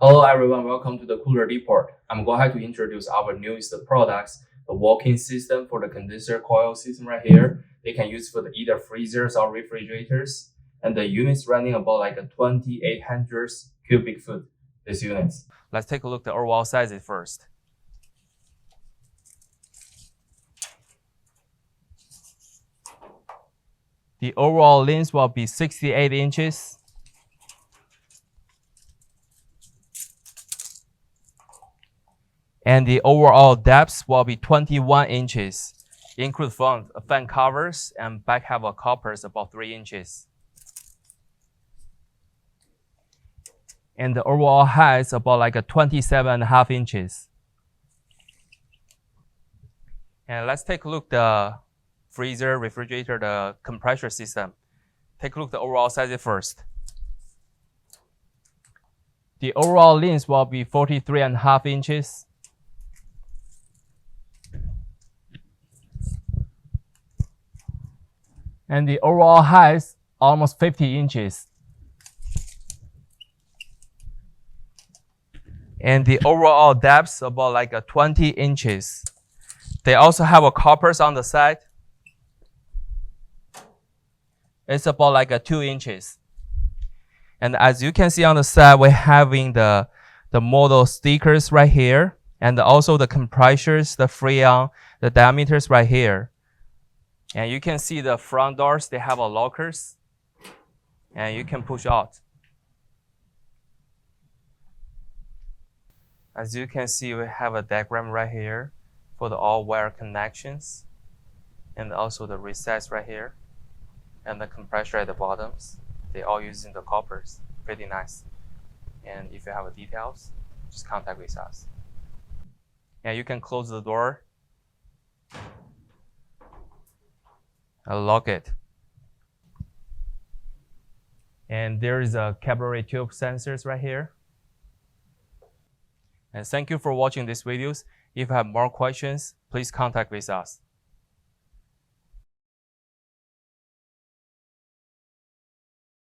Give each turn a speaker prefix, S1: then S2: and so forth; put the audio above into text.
S1: Hello everyone, welcome to the Cooler Report. I'm going to introduce our newest products, the walk-in system for the condenser coil system right here. They can use for either freezers or refrigerators. And the unit's running about like a 2800 cubic foot, this unit. Let's take a look at the overall sizes first. The overall length will be 68 inches. And the overall depth will be 21 inches. Include front fan covers and back have a coppers about 3 inches. And the overall height is about like a 27.5 inches. And let's take a look at the freezer, refrigerator, the compressor system. Take a look at the overall size first. The overall length will be 43.5 inches. And the overall height is almost 50 inches. And the overall depth about like a 20 inches. They also have a coppers on the side. It's about like a 2 inches. And as you can see on the side, we're having the model stickers right here, and also the compressors, the freon, the diameters right here. And you can see the front doors, they have a lockers, and you can push out. As you can see, we have a diagram right here for the all wire connections, and also the recess right here, and the compressor at the bottoms. They all using the coppers, pretty nice. And if you have details, just contact with us. And you can close the door. I'll lock it. And there is a capillary tube sensors right here. And thank you for watching these videos. If you have more questions, please contact with us.